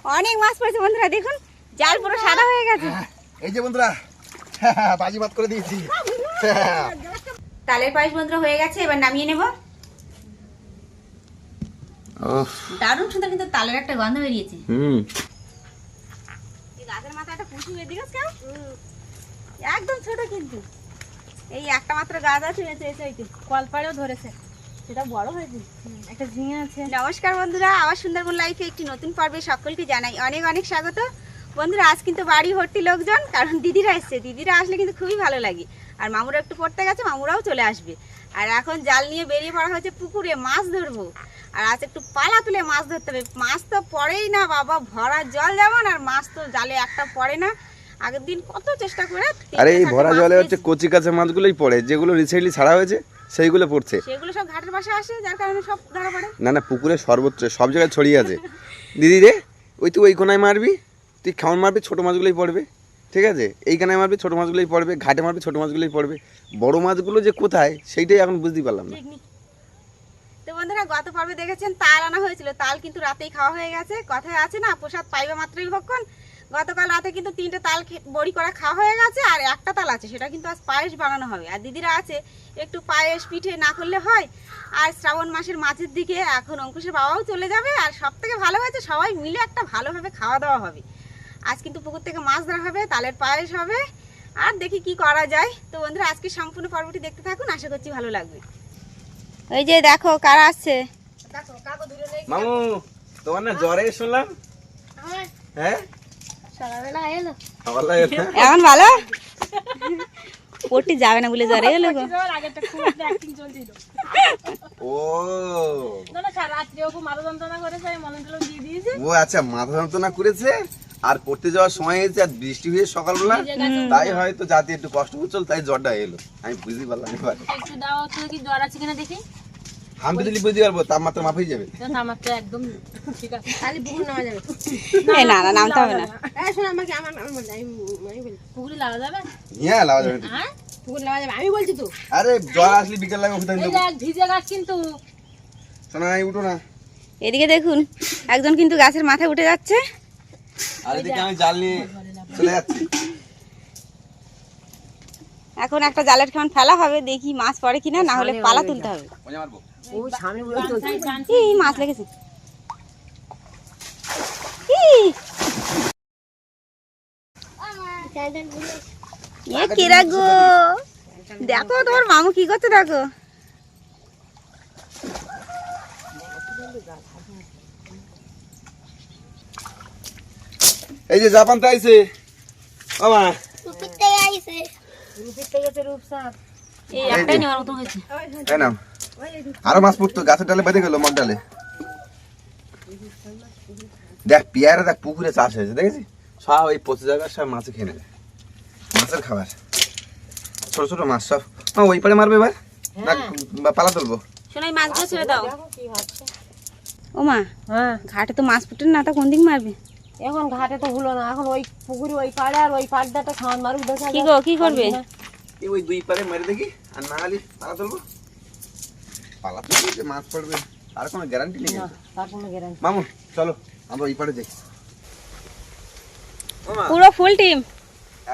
অনেক মাছ পড়েছে বন্ধুরা, দেখুন জাল পুরো সাদা হয়ে গেছে। এই যে বন্ধুরা বাজি ভাত করে দিয়েছি। তালের পায়েস বন্ধুরা হয়ে গেছে, এবার নামিয়ে নেব। দারুণ সুন্দর কিন্তু তালের একটা গন্ধ বেরিয়েছে। এই গাছের মাথায় একটা কুসুম এদিকে কেউ একদম ছোট, কিন্তু এই একটা মাত্র গাছ আছে, কলপাড়েও ধরেছে, সেটা বড় হয়েছে, একটা ঝিঙে আছে। নমস্কার বন্ধুরা, আমার সুন্দরবন লাইফে একটি নতুন পর্বে সকলকে জানাই অনেক অনেক স্বাগত। বন্ধুরা আজ কিন্তু বাড়ি ভর্তি লোকজন, কারণ দিদিরা এসছে। দিদিরা আসলে কিন্তু খুবই ভালো লাগে। আর মামুরা একটু পড়তে গেছে, মামুরাও চলে আসবে। আর এখন জাল নিয়ে বেরিয়ে পড়া হয়েছে পুকুরে মাছ ধরবো। আর আজ একটু পালা তুলে মাছ ধরতে হবে। মাছ তো পড়েই না বাবা, ভরা জল যেমন, আর মাছ তো জালে একটা পড়ে না। আগের দিন কত চেষ্টা করে, আরে এই ভরা জলে হচ্ছে কচি কাঁচা মাছগুলোই পড়ে, যেগুলো রিসেন্টলি ছাড়া হয়েছে সেইগুলো পড়ছে। সেগুলো সব ঘাটের পাশে আসে, যার কারণে সব ধরা পড়ে। না না, পুকুরে সর্বোচ্চ সব জায়গায় ছড়িয়ে আছে। দিদি রে, তুই ওই কোনায় মারবি, তুই খাওয়ান মারবি, ছোটো মাছগুলোই পড়বে, ঠিক আছে? এই কানায় মারবি, ছোটো মাছগুলোই পড়বে, ঘাটে মারবি, ছোটো মাছগুলোই পড়বে। বড় মাছগুলো যে কোথায় সেইটাই এখন বুঝতেই পারলাম না। তো বন্ধুরা গত পর্বে দেখেছেন তাল আনা হয়েছিল, তাল কিন্তু রাতেই খাওয়া হয়ে গেছে। কথায় আছে না, প্রসাদ পাইবে মাত্রই ভক্ষণ। গতকাল রাতে কিন্তু 3টে তাল বড়ি করা খাওয়া হয়ে গেছে, আর একটা তাল আছে, সেটা কিন্তু আজ পায়েস বানানো হবে। আর দিদিরা আছে, একটু পায়েস পিঠে না করলে হয়। আর শ্রাবণ মাসের মাঝের দিকে এখন অঙ্কুশের বাবাও চলে যাবে, আর সব থেকে ভালো হয়েছে সবাই মিলে একটা ভালোভাবে খাওয়া দাওয়া হবে। আজ কিন্তু পুকুর থেকে মাছ ধরা হবে, তালের পায়েস হবে, আর দেখি কি করা যায়। তো বন্ধুরা আজকে সম্পূর্ণ পর্বটি দেখতে থাকুন, আশা করছি ভালো লাগবে। ওই যে দেখো কারা আসছে। মামু, তোমার না জ্বরে শুনলাম? হ্যাঁ, এখন ভালো পড়তে যাবে না বলে জ্বরে এলো গো। ও আচ্ছা, মাথা যন্ত্রণা করেছে আর পড়তে যাওয়ার সময় হয়েছে, আর বৃষ্টি হয়ে সকালবেলা, তাই হয়তো যাতে একটু কষ্ট হচ্ছিল, তাই জ্বরটা এলো। আমি বুঝতে পারলাম এবার। জ্বর আছে কিনা দেখি। আমি দিলি বুঝতে পারবো, তাপমাত্রা মাপ হয়ে যাবে। তাপমাত্রা একদম ঠিক আছে, খালি পুকুর নামা যাবে। না না, নামতে হবে না। এই শোন, আমাকে আমি বলি পুকুরে লাগা যাবে। হ্যাঁ, লাগা যাবে। হ্যাঁ, পুকুরে লাগা যাবে, আমি বলছি তো। আরে জ্বর আসলে বিকেল লাগে ওখানে এই দেখ ভিজে গাছ কিন্তু। শোনা, উঠো না। এদিকে দেখুন, একজন কিন্তু গাছের মাথায় উঠে যাচ্ছে। আর এদিকে আমি জাল নিয়ে চলে যাচ্ছি। এখন একটা জালের খান ফেলা হবে, দেখি মাছ পড়ে কিনা, না হলে পালা তুলতে হবে। ওই সামনে বলে চলছে। এই মাছ লেগেছে। কিরা গো, দেখো তোমার মামু কি করছে, দেখো। এই যে জাপান তো আইছে বাবা, এই একটাই নেওয়ার মতো হয়েছে। এই নাও। আরো মাছ পড়তো, গাছের ডালে বেঁধে গেল, মগ ডালে। দেখ পেয়ারা, দেখ পুকুরে চাষ হয়েছে, দেখেছি? সব এই পচে জায়গায় সব মাছে খেয়ে নেবে, মাছের খাবার। ছোট ছোট মাছ সব। ওই পারে মারবে এবার না পালা তুলবো? শোনো, এই মাছগুলো ছেড়ে দাও। ও মা, ঘাটে তো মাছ ফুটে না, তা কোন দিক মারবে? এখন ঘাটে তো হলো না, এখন ওই পুকুরে ওই পাড়ে আর ওই পাড়টাতে খাওয়ান মারুক। দেখা কি গো, কি করবে? ওই দুই পারে মেরে দেখি, আর না হলে পালা তুলবো। পালা তুলবো যে মাছ পড়বে আর কোনো গ্যারান্টি নেই। তার কোনো গ্যারান্টি। মামু চলো আমরা ওই পারে যাই। পুরো ফুল টিম,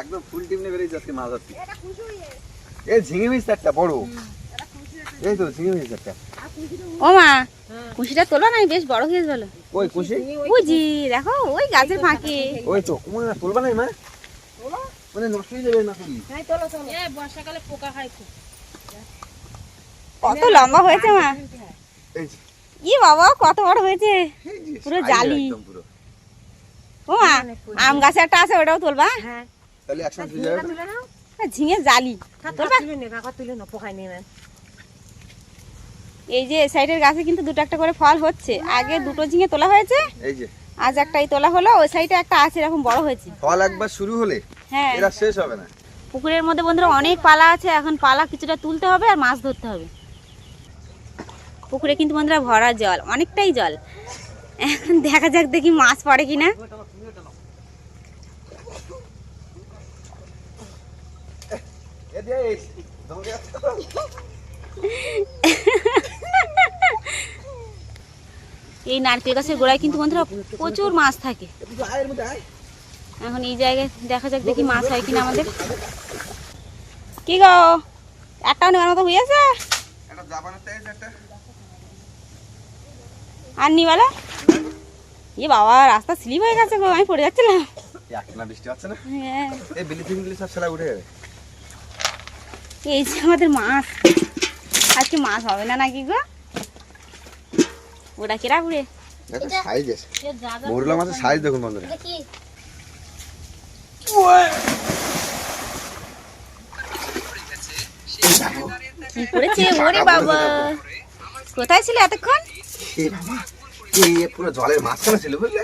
একদম ফুল টিম নিয়ে বেরিয়ে যাচ্ছি মাছ ধরতে। এই ঝিঙে মিস একটা বড়, এই তো ঝিঙে মিস একটা। ও মা, কুশিটা তোলো না, বেশ বড় হয়েছে বলো। ওই কুশি, ওই জি দেখো, ওই গাছের ফাঁকে। ওই তো ওমা তুলবা নাই মা, মানে নষ্ট হয়ে যাবে না তুলি। হ্যাঁ চলো চলো। এই বর্ষাকালে পোকা খায় খুব। কত লম্বা হয়েছে মা, এই যে, ই বাবা কত বড় হয়েছে, এই যে, পুরো সাইজে জালি। একদম পুরো। ও মা, আম গাছে একটা আছে, ওটাও তুলবা। হ্যাঁ তাহলে একসাথে তুলে যাবে। তুলে নাও। ঝিঙে জালি তুলবা। তুলে নে, কাকা তুলে নাও, পোকায় নেবে। এই যে সাইডের গাছে কিন্তু দুটো একটা করে ফল হচ্ছে। আগে দুটো ঝিঙে তোলা হয়েছে, এই যে আজ একটাই তোলা হলো। ওই সাইডে একটা আছে, এরকম বড় হয়েছে। ফল একবার শুরু হলে হ্যাঁ, এরা শেষ হবে না। পুকুরের মধ্যে বন্ধুরা অনেক পালা আছে, এখন পালা কিছুটা তুলতে হবে আর মাছ ধরতে হবে। পুকুরে কিন্তু বন্ধুরা ভরা জল, অনেকটাই জল। এখন দেখা যাক দেখি মাছ পড়ে কিনা। এই নারকেল গাছের গোড়ায় কিন্তু বন্ধুরা প্রচুর মাছ থাকে। আয়ের মধ্যে আয়। এখন এই জায়গায় দেখা যাক দেখি মাছ হয় কিনা আমাদের। কি গো, একটাও নেওয়ার মতো হয়েছে? একটা জাপানের টাইস একটা। আর নিবালা? এ বাবা, রাস্তা স্লিপ হয়ে গেছে গো, আমি পড়ে যাচ্ছিলাম। একটানা বৃষ্টি হচ্ছে না? হ্যাঁ, এই বিলি ফিঙ্গলি সব সেরা উঠে যাবে। এই যে আমাদের মাছ। আজকে মাছ হবে না নাকি গো? ওটা কেরা ঘুরে? একটা সাইজ আছে। মরুলা মাছের সাইজ দেখুন বন্ধুরা। কি করেছে ওরে বাবা, কোথায় ছিল এতক্ষণ? এ বাবা, এই পুরো জলের মাঝখানে ছিল বুঝলে?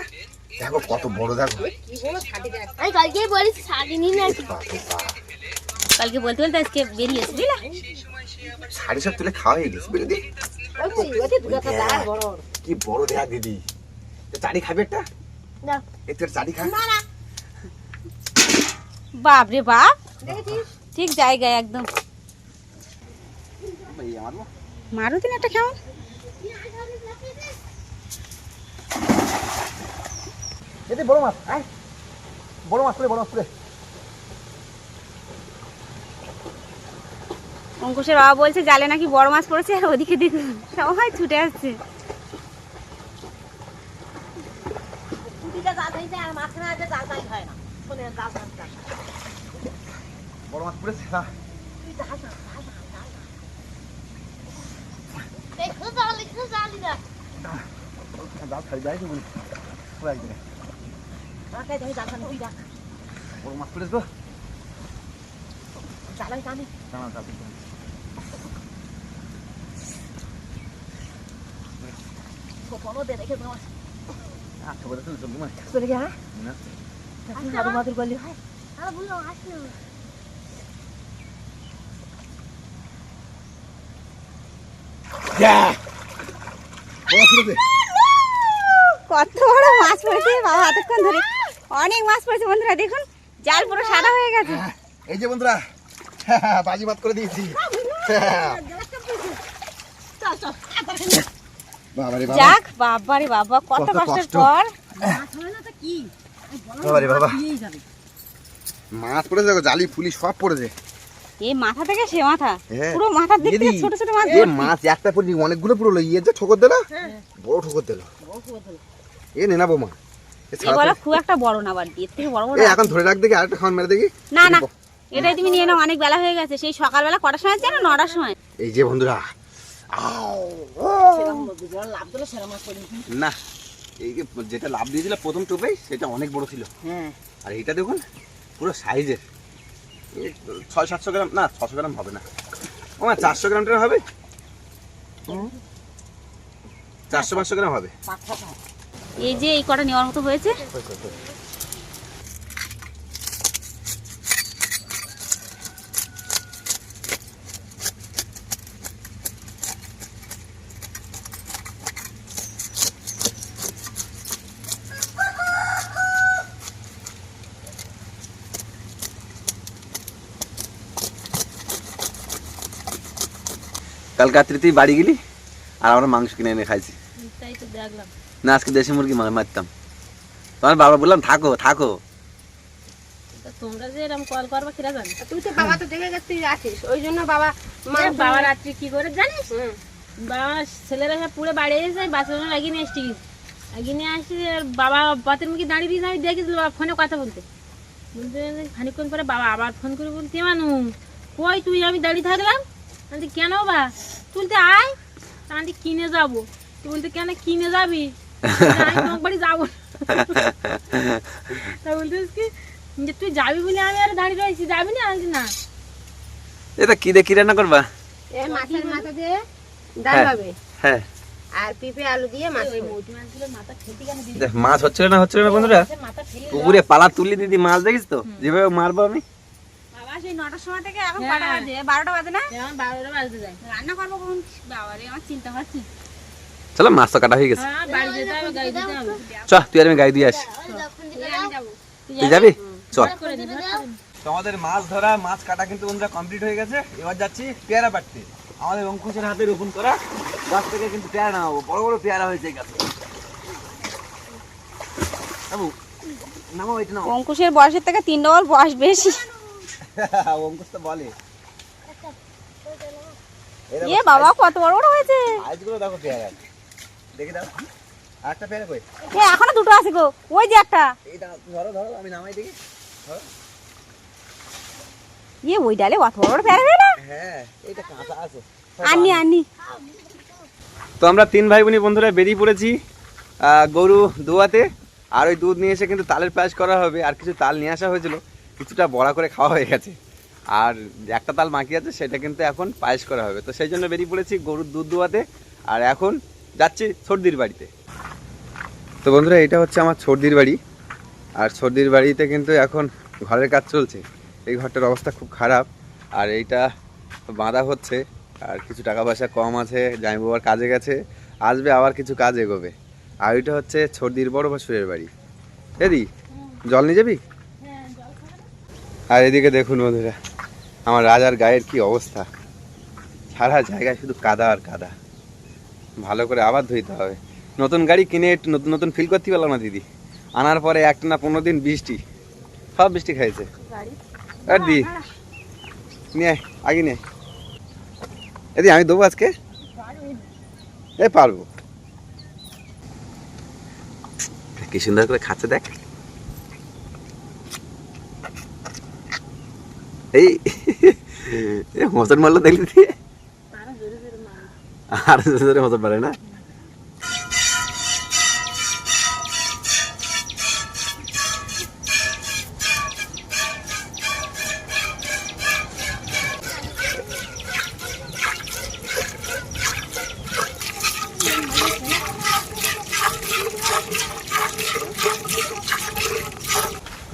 দেখো কত বড়, দেখো। আমি কালকে বলেছি ছাড়িনি না। কালকে বলতে বলতে আজকে বেরিয়েছে বুঝলা? শাড়ি সব তুলে খাওয়া হয়ে গেছে বুঝলি? কি বড় দেখা দিদি। চাটি খাবে একটা? না। একটু চাটি খা। বাপ রে বাপ, ঠিক জায়গায় একদম। মারুতিন একটা কেমন? এতে বড় মাছ, আয়। বড় মাছ করে, বড় মাছ করে। অঙ্কুশের বাবা বলছে জালে নাকি বড় মাছ পড়েছে, আর ওদিকে দেখুন সবাই ছুটে আসছে। বড় মাছ পড়েছে, হ্যাঁ। দেখো জালি না। জাল ছাড়ি যাই তো বলি। পুরো একদিনে। বড় মাছ পড়েছে তো? জানা, জাল দিতে হবে। আচ্ছা, বলে চলে চলবো মানে। না। আর বলো আসলো। বড় মাছ পড়েছে। কত বড় মাছ পড়েছে বাবা, এতক্ষণ ধরে অনেক মাছ পড়েছে বন্ধুরা। দেখুন জাল পুরো সাদা হয়ে গেছে। এই যে বন্ধুরা, বাজি ভাত করে দিয়েছি। বাবা রে বাবা, যাক বাবা রে বাবা, কত কত কষ্টের কষ্ট। পর। বাবা রে বাবা, মাছ পড়েছে দেখো, জালি ফুলি সব পড়েছে। এই মাথা থেকে সে মাথা, হ্যাঁ। পুরো মাথার দিক থেকে দিদি, ছোট ছোট মাছ এ ভর্তি। মাছ একটা পড়ি অনেকগুলো পুরো ইয়ে যে ঠোকর দিল, বড় ঠোকর দিল। এ নে না বৌমা, এ ছাড়া এগুলো তো- খুব একটা বড় না, বাদ দিয়ে থেকে বড় বড় এ আছে। এখন ধরে রাখ দেখি, আরেকটা খাওয়ান মেরে দেখি। না না, এটাই তুমি নিয়ে নাও, অনেক বেলা হয়ে গেছে। সেই সকালবেলা কটার সময় জানো? 9টার সময়। এই যে বন্ধুরা, না, এই যে যেটা লাভ দিয়েছিল প্রথম টোপেই সেটা অনেক বড় ছিল। আর এইটা দেখুন পুরো সাইজের। 600-700 গ্রাম, না 600 গ্রাম হবে না, ও মা 400 গ্রামটা হবে। 400-500 গ্রাম হবে। এই যে এই কটা নেওয়ার মতো হয়েছে। কাল রাত্রে তুই বাড়ি গেলি আর আমরা মাংস কিনে এনে খাইছি। তাই তো দেখলাম। না আজকে দেশি মুরগি মারতাম। তোমার বাবা বললাম থাকো থাকো। তোমরা যে এরকম কল করবা কিরা জানো? তুই তো বাবা তো দেখে গেছে তুই আসিস, ওই জন্য বাবা বাবা রাত্রি কি করে জানিস? বাবা ছেলেরা সব পুরো বাড়ি এসে বাচ্চারা লাগিয়ে নিয়ে আসছি, লাগিয়ে নিয়ে আসছি। আর বাবা বাতের মুখে দাঁড়িয়ে দিয়ে আমি দেখেছি বাবা ফোনে কথা বলতে বলতে। খানিকক্ষণ পরে বাবা আবার ফোন করে বলতে, মানু কই তুই? আমি দাঁড়িয়ে থাকলাম। আমি কেন বা? তুলতে আয়, আমি কিনে যাবো। তুই বলতে কেন কিনে যাবি? আমি তোমার বাড়ি যাবো। তা বলতেছিস কি যে তুই যাবি বলে আমি আর দাঁড়িয়ে রয়েছি, যাবি না? আমি না। এটা কি দিয়ে কি রান্না করবা? এ মাছের মাথা দিয়ে ডাল হবে, হ্যাঁ, আর পেঁপে আলু দিয়ে মাছ হবে। দেখ মাছ হচ্ছিল না বন্ধুরা। পুকুরে পালা তুলি দিদি মাছ দেখিস তো যেভাবে মারবো আমি। বাবা সেই 9টার সময় থেকে এখন কটা বাজে? 12টা বাজে না? 12টা বাজতে যায়। রান্না করবো কখন? বাবা রে, আমার চিন্তা হচ্ছে। চলো মাছ তো কাটা হয়ে গেছে। বাড়ি যেতে হবে, গাড়ি দিতে হবে। চ তুই আর আমি গাড়ি দিয়ে আসি। আমি যাবো। তুই যাবি? চল। করে দিবি। তো আমাদের মাছ ধরা মাছ কাটা কিন্তু বন্ধুরা কমপ্লিট হয়ে গেছে। এবার যাচ্ছি পেয়ারা পাড়তে। আমাদের অঙ্কুশের হাতে রোপণ করা গাছ থেকে কিন্তু পেয়ারা নামাবো। বড় বড় পেয়ারা হয়েছে এই গাছে। বাবু নামাও এটা নাও। অঙ্কুশের বয়সের থেকে 3 ডবল বয়স বেশি। অঙ্কুশ তো বলে এ বাবা কত বড় বড় হয়েছে। আজগুলো দেখো পেয়ারা, দেখে দাও আরেকটা পেয়ারা কই? এ এখনো দুটো আছে গো, ওই যে একটা। এই ধরো ধরো, আমি নামাই দেখি। এ ওই ডালে অত বড় বড় পেয়ারা হয় না। হ্যাঁ এইটা কাঁচা আছে। আনি তো আমরা 3 ভাই বোনি বন্ধুরা বেরিয়ে পড়েছি গরু দোয়াতে। আর ওই দুধ নিয়ে এসে কিন্তু তালের পায়েস করা হবে। আর কিছু তাল নিয়ে আসা হয়েছিল, কিছুটা বড়া করে খাওয়া হয়ে গেছে। আর একটা তাল বাকি আছে, সেটা কিন্তু এখন পায়েস করা হবে। তো সেই জন্য বেরিয়ে পড়েছি গরুর দুধ দোয়াতে। আর এখন যাচ্ছি সর্দির বাড়িতে। তো বন্ধুরা এটা হচ্ছে আমার সর্দির বাড়ি। আর সর্দির বাড়িতে কিন্তু এখন ঘরের কাজ চলছে। এই ঘরটার অবস্থা খুব খারাপ। আর এইটা বাঁধা হচ্ছে। আর কিছু টাকা পয়সা কম আছে, জামাই বাবার কাজে গেছে, আসবে আবার কিছু কাজ এগোবে। আর ওইটা হচ্ছে সর্দির বড় ভাসুরের বাড়ি। এদি জল নিয়ে যাবি? আর এদিকে দেখুন বন্ধুরা আমার রাজার গায়ের কি অবস্থা, সারা জায়গায় শুধু কাদা আর কাদা। ভালো করে আবার ধুইতে হবে। নতুন গাড়ি কিনে একটু নতুন নতুন ফিল করতে পারলাম না দিদি। আনার পরে একটা না 15 দিন বৃষ্টি, সব বৃষ্টি খাইছে। আর দি নিয়ে আগে নে এদি, আমি দেবো আজকে। এ পারবো। কি সুন্দর করে খাচ্ছে দেখ। এই হোসন মারলো দেখলি দিয়ে, আর জোরে হোসন মারে না।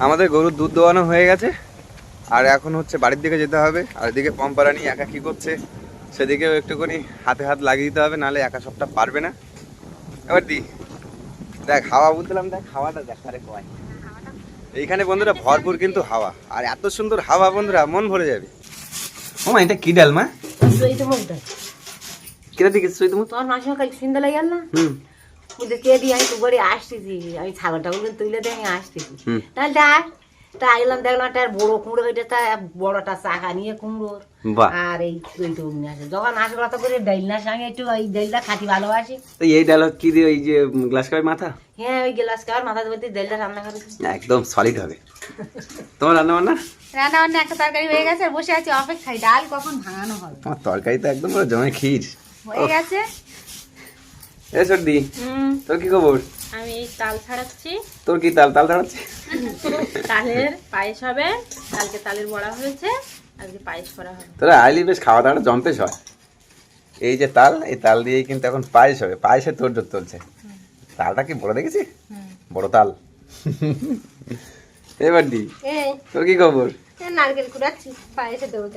আমাদের গরুর দুধ দোয়ানো হয়ে গেছে। আর এখন হচ্ছে বাড়ির দিকে যেতে হবে। আর এদিকে পম্পারানি একা কি করছে সেদিকেও একটুখানি হাতে হাত লাগিয়ে দিতে হবে, নাহলে একা সবটা পারবে না। এবার দি দেখ হাওয়া বুঝলাম, দেখ হাওয়াটা দেখ আরে কয়। এইখানে বন্ধুরা ভরপুর কিন্তু হাওয়া, আর এত সুন্দর হাওয়া বন্ধুরা মন ভরে যাবে। ও মা এটা কি ডাল মা? কিরা দিকে তুমি? তোমার মাসিমা কাল সন্ধ্যা লাগে গেল না, কে দিয়ে আমি তো করে আসতেছি, আমি ছাগল টাগল তুলে দিয়ে আমি আসতেছি। তাহলে তা এলাম দেখলাম একটা বড় কুমড়ো, ওইটা তা বড়টা চাকা নিয়ে কুমড়োর। আর এই নিয়ে আসে যখন আসে কথা করে ডাইলনার সঙ্গে একটু ওই ডাইলটা খাটি ভালোবাসি। এই ডাল কি দিয়ে ওই যে গ্লাস কাপের মাথা? হ্যাঁ ওই গ্লাস কাপের মাথা ধরতে ডাইলটা রান্না করেছি, একদম সলিড হবে। তোমার রান্না বান্না? রান্না বান্না একটা তরকারি হয়ে গেছে, বসে আছি অপেক্ষায় ডাল কখন ভাঙানো হবে। আমার তরকারি তো একদম পুরো জমে ক্ষীর হয়ে গেছে। এ সর্দি তোর কি খবর? আমি এই তাল ছাড়াচ্ছি। তোর কি তাল ছাড়াচ্ছি? তালের পায়েস হবে, কালকে তালের বড়া হয়েছে, আজকে পায়েস করা হবে। তোরা আইলি বেশ খাওয়া দাওয়াটা জম্পেশ হয়। এই যে তাল, এই তাল দিয়েই কিন্তু এখন পায়েস হবে। পায়েসের তোড়জোড় চলছে। তালটা কি বড় দেখেছি, বড় তাল। এবার দি তোর কি খবর? নারকেল কুড়াচ্ছি পায়েসে দেবো।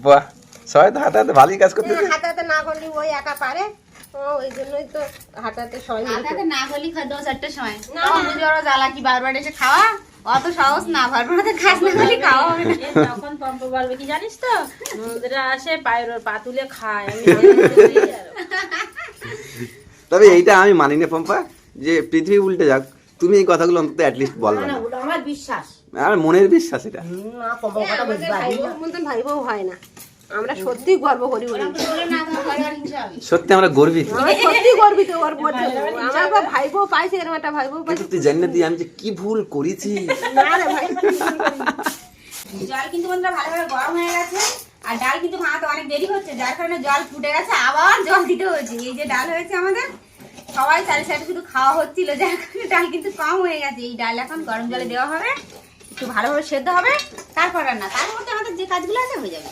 বাহ, সবাই তো হাতে হাতে ভালোই কাজ করতেছে। হাতে হাতে না করলে ওই একা পারে, ওই জন্যই তো হাতে হাতে সবাই হাতে না করলে খাদ্য 4টার সময় না বুঝি ওরা জ্বালা কি বারবার এসে খাওয়া অত সহজ না, ভারবারতে খাস না বলে খাওয়া হবে না। তখন পম্প বলবে কি জানিস তো, নন্দীরা আসে পায়ের পাতুলে খায়। আমি তবে এইটা আমি মানি না পম্পা, যে পৃথিবী উল্টে যাক তুমি এই কথাগুলো অন্তত অ্যাটলিস্ট বলবে না। আমার বিশ্বাস, আমার মনের বিশ্বাস এটা। না কম কথা বলতে ভাইবও হয় না। আমরা সত্যি গর্ব করি, সত্যি আমরা গর্বিত, সত্যি গর্বিত। ওর প্রতি আমার ভাইবো পাইছে, এরকম একটা ভাইবো পাইছে। তুই জানি না আমি যে কি ভুল করেছি। না রে ভাই, জল কিন্তু বন্ধুরা ভালোভাবে গরম হয়ে গেছে। আর ডাল কিন্তু ভাঙাতে অনেক দেরি হচ্ছে, যার কারণে জল ফুটে গেছে, আবার জল দিতে হয়েছে। এই যে ডাল হয়েছে আমাদের, সবাই চারি সাইডে শুধু খাওয়া হচ্ছিল, যার কারণে ডাল কিন্তু কম হয়ে গেছে। এই ডাল এখন গরম জলে দেওয়া হবে, একটু ভালোভাবে সেদ্ধ হবে, তারপর রান্না। তার মধ্যে আমাদের যে কাজগুলো আছে হয়ে যাবে।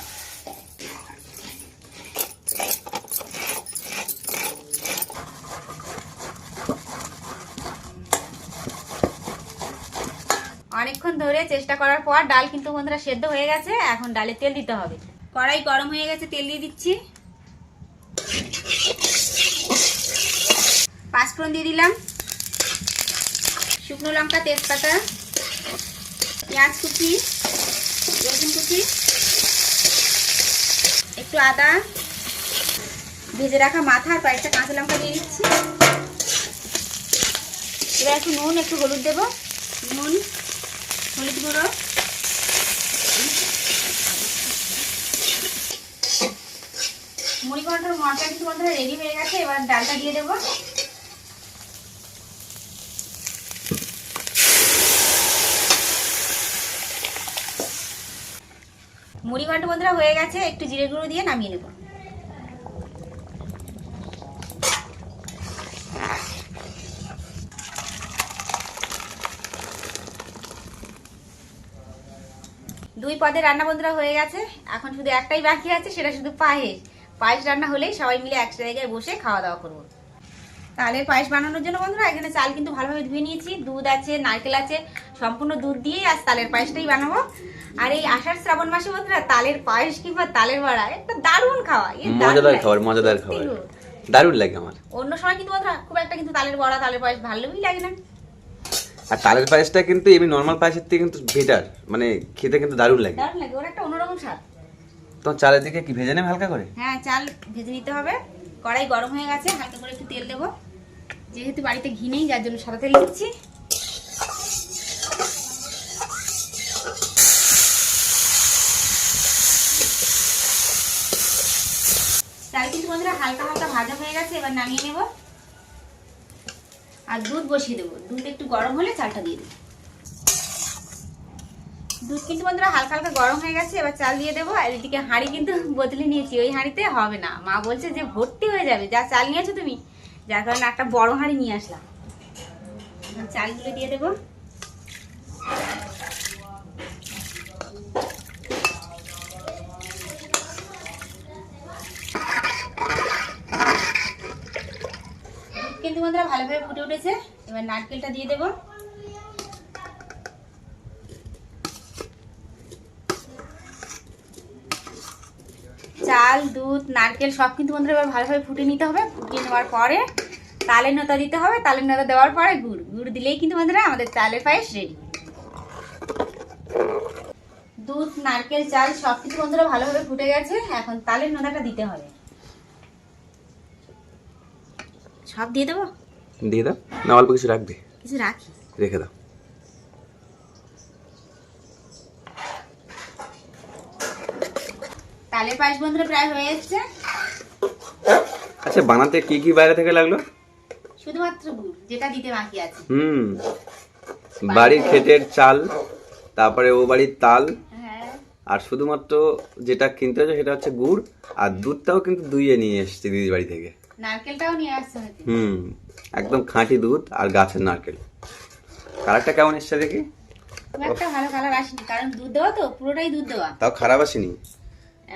অনেকক্ষণ ধরে চেষ্টা করার পর ডাল কিন্তু বন্ধুরা সেদ্ধ হয়ে গেছে। এখন ডালে তেল দিতে হবে। কড়াই গরম হয়ে গেছে, তেল দিয়ে দিচ্ছি। 5 ফোড়ন দিয়ে দিলাম, শুকনো লঙ্কা, তেজপাতা, পেঁয়াজ কুচি, রসুন কুচি, একটু আদা, ভেজে রাখা মাথা আর কয়েকটা কাঁচা লঙ্কা দিয়ে দিচ্ছি। এবার একটু নুন, একটু হলুদ দেবো, নুন, হলুদ গুঁড়ো, মুড়ি ঘন্টার মশলা কিন্তু বন্ধুরা রেডি হয়ে গেছে। এবার ডালটা দিয়ে দেবো। মুড়ি ঘন্ট বন্ধুরা হয়ে গেছে, একটু জিরে গুঁড়ো দিয়ে নামিয়ে নেব। দুই পদের রান্না বন্ধুরা হয়ে গেছে, এখন শুধু একটাই বাকি আছে, সেটা শুধু পায়েস। পায়েস রান্না হলেই সবাই মিলে এক জায়গায় বসে খাওয়া দাওয়া করবো। তালের পায়েস বানানোর জন্য বন্ধুরা এখানে চাল কিন্তু ভালোভাবে ধুয়ে নিয়েছি, দুধ আছে, নারকেল আছে, সম্পূর্ণ দুধ দিয়েই আজ তালের পায়েসটাই বানাবো। আর এই আষাঢ় শ্রাবণ মাসে বন্ধুরা তালের পায়েস কিংবা তালের বড়া একটা দারুণ খাওয়া, মজাদার খাবার, দারুণ লাগে আমার। অন্য সময় কিন্তু বন্ধুরা খুব একটা কিন্তু তালের বড়া, তালের পায়েস ভালোই লাগে না। আর তালের পায়েসটা কিন্তু এমনি নর্মাল পায়েসের থেকে কিন্তু বেটার, মানে খেতে কিন্তু দারুণ লাগে। দারুণ লাগে, ওর একটা অন্যরকম স্বাদ। তো চালের দিকে কি ভেজে নেবে হালকা করে? হ্যাঁ, চাল ভেজে নিতে হবে। কড়াই গরম হয়ে গেছে, হালকা করে একটু তেল দেবো। যেহেতু বাড়িতে ঘি নেই যার জন্য সাদা তেল দিচ্ছি। চাল কিন্তু বন্ধুরা হালকা হালকা ভাজা হয়ে গেছে, এবার নামিয়ে নেব। আর দুধ বসিয়ে দেবো, দুধ একটু গরম হলে চালটা দিয়ে দেবো। দুধ কিন্তু বন্ধুরা হালকা হালকা গরম হয়ে গেছে, এবার চাল দিয়ে দেবো। আর এদিকে হাঁড়ি কিন্তু বদলে নিয়েছি, ওই হাঁড়িতে হবে না, মা বলছে যে ভর্তি হয়ে যাবে যা চাল নিয়েছো তুমি, যার কারণে একটা বড় হাঁড়ি নিয়ে আসলাম। চালগুলো দিয়ে দেবো। কিন্তু বন্ধুরা ভালোভাবে ফুটে উঠেছে, এবার নারকেলটা দিয়ে দেবো। চাল, দুধ, নারকেল সব কিন্তু বন্ধুরা এবার ভালোভাবে ফুটে নিতে হবে। ফুটিয়ে নেওয়ার পরে তালের নোতা দিতে হবে, তালের নোতা দেওয়ার পরে গুড়, গুড় দিলেই কিন্তু বন্ধুরা আমাদের তালের পায়েস রেডি। দুধ, নারকেল, চাল সব কিছু বন্ধুরা ভালোভাবে ফুটে গেছে, এখন তালের নোতাটা দিতে হবে। সব দিয়ে দেবো? দিয়ে দাও না, অল্প কিছু রাখবে? কিছু রাখি, রেখে দাও। তালের পায়েস বন্ধুরা প্রায় হয়ে যাচ্ছে। আচ্ছা, বানাতে কি কি বাইরে থেকে লাগলো? শুধুমাত্র গুড়, যেটা দিতে বাকি আছে। বাড়ির ক্ষেতের চাল, তারপরে ও বাড়ির তাল, হ্যাঁ, আর শুধুমাত্র যেটা কিনতে হচ্ছে সেটা হচ্ছে গুড়। আর দুধটাও কিন্তু দুইয়ে নিয়ে এসেছে দিদির বাড়ি থেকে। নারকেলটাও নিয়ে আসছে হয়তো। একদম খাঁটি দুধ আর গাছের নারকেল। কালারটা কেমন এসছে দেখি? খুব একটা ভালো কালার আসেনি, কারণ দুধ দেওয়া তো, পুরোটাই দুধ দেওয়া। তাও খারাপ আসেনি।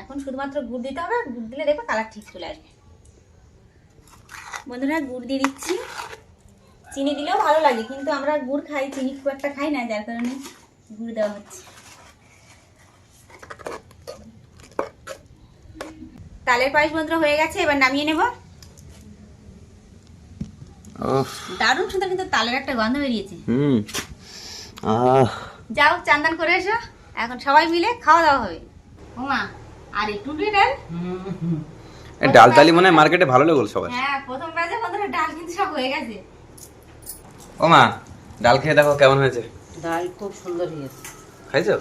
এখন শুধুমাত্র গুড় দিতে হবে, গুড় দিলে দেখো কালার ঠিক চলে আসবে। বন্ধুরা গুড় দিয়ে দিচ্ছি। চিনি দিলেও ভালো লাগে, কিন্তু আমরা গুড় খাই, চিনি খুব একটা খাই না, যার কারণে গুড় দেওয়া হচ্ছে। তালের পায়েস বন্ধুরা হয়ে গেছে, এবার নামিয়ে নেব। দারুণ সুন্দর কিন্তু তালের একটা গন্ধ বেরিয়েছে। যাও চান্দান করে এসো, এখন সবাই মিলে খাওয়া দাওয়া হবে। ওমা, আর একটু ডাল। ডাল তালি মনে হয় মার্কেটে ভালো লাগলো সবার। হ্যাঁ, প্রথম ব্যাচে বন্ধুরা ডাল কিন্তু সব হয়ে গেছে। ও মা, ডাল খেয়ে দেখো কেমন হয়েছে। ডাল খুব সুন্দর হয়েছে। খাইছো?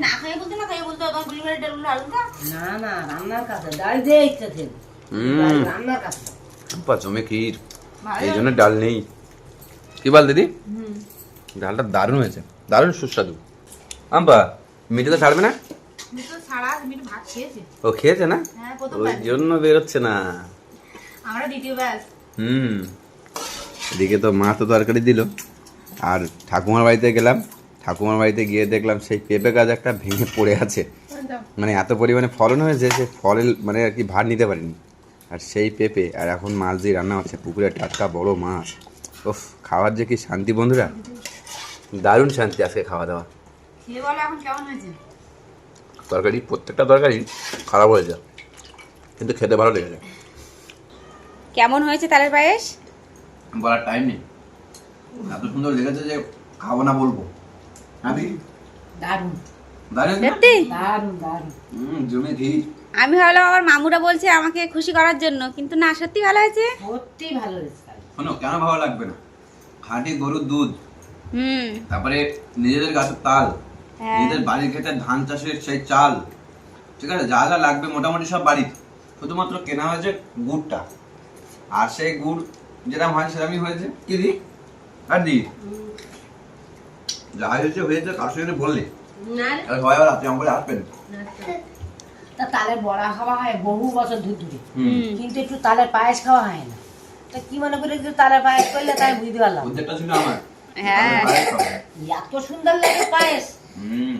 না খাইয়ে বলতে না খাইয়ে বলতে তখন বুড়িবাড়ির ডালগুলো আলাদা। না না, রান্নার কাছে ডাল দিয়ে ইচ্ছা থেকে রান্নার কাছে জমে ক্ষীর, এই জন্য ডাল নেই। কি বল দিদি? ডালটা দারুণ হয়েছে, দারুণ সুস্বাদু। আম্পা, মিঠে তো ছাড়বে না? ছাড়া মিঠু ভাত খেয়েছে। ও খেয়েছে না, হ্যাঁ, প্রথম ওই জন্য বেরোচ্ছে না। আমরা দ্বিতীয় ব্যাচ। এদিকে তো মা তো তরকারি দিল, আর ঠাকুমার বাড়িতে গেলাম। ঠাকুমার বাড়িতে গিয়ে দেখলাম সেই পেঁপে গাছ একটা ভেঙে পড়ে আছে, মানে এত পরিমাণে ফলন হয়েছে সে ফলের মানে আর কি ভার নিতে পারিনি। আর সেই পেঁপে, আর এখন মাছ দিয়ে রান্না হচ্ছে, পুকুরে টাটকা বড় মাছ। ওফ, খাওয়ার যে কি শান্তি বন্ধুরা, দারুণ শান্তি আজকে খাওয়া দাওয়া। খেয়ে বলো এখন কেমন হয়েছে। তরকারি, প্রত্যেকটা তরকারি খারাপ হয়েছে, কিন্তু খেতে ভালো লেগেছে। কেমন হয়েছে তালের পায়েস? বলার টাইম নেই, এত সুন্দর লেগেছে যে খাবো না বলবো। দারুণ দারুণ সত্যি দারুণ দারুণ। জমে ক্ষীর। আমি ভাবলাম আমার মামুরা বলছে আমাকে খুশি করার জন্য, কিন্তু না, সত্যি ভালো হয়েছে। সত্যি ভালো হয়েছে। শোনো, কেন ভালো লাগবে না, খাঁটি গরুর দুধ, হুম তারপরে নিজেদের গাছের তাল, হ্যাঁ। নিজেদের বাড়ির ক্ষেতের ধান চাষের সেই চাল, ঠিক আছে, যা যা লাগবে মোটামুটি সব বাড়ির, শুধুমাত্র কেনা হয়েছে গুড়টা। আর সেই গুড় যেরকম হয় সেরকমই হয়েছে। কি দি আর দি যা হয়েছে হয়েছে, কারোর সঙ্গে বললে সবাই আবার আপনি আমার আসবেন। তা তালের বড়া খাওয়া হয় বহু বছর ধরে ধরে, হুম, কিন্তু একটু তালের পায়েস খাওয়া হয় না। তা কি মনে করে একটু তালের পায়েস করলে তাই বুঝতে পারলাম। উদ্যোগটা ছিল আমার। হ্যাঁ। এত সুন্দর লাগে পায়েস। হুম।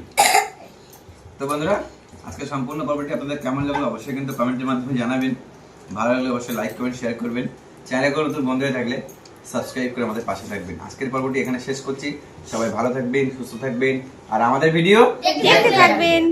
তো বন্ধুরা, আজকে সম্পূর্ণ পর্বটি আপনাদের কেমন লাগলো অবশ্যই কিন্তু কমেন্টের মাধ্যমে জানাবেন। ভালো লাগলে অবশ্যই লাইক করবেন, শেয়ার করবেন। চ্যানেলে কোনো নতুন বন্ধু হয়ে থাকলে সাবস্ক্রাইব করে আমাদের পাশে থাকবেন। আজকের পর্বটি এখানে শেষ করছি। সবাই ভালো থাকবেন, সুস্থ থাকবেন, আর আমাদের ভিডিও দেখতে থাকবেন।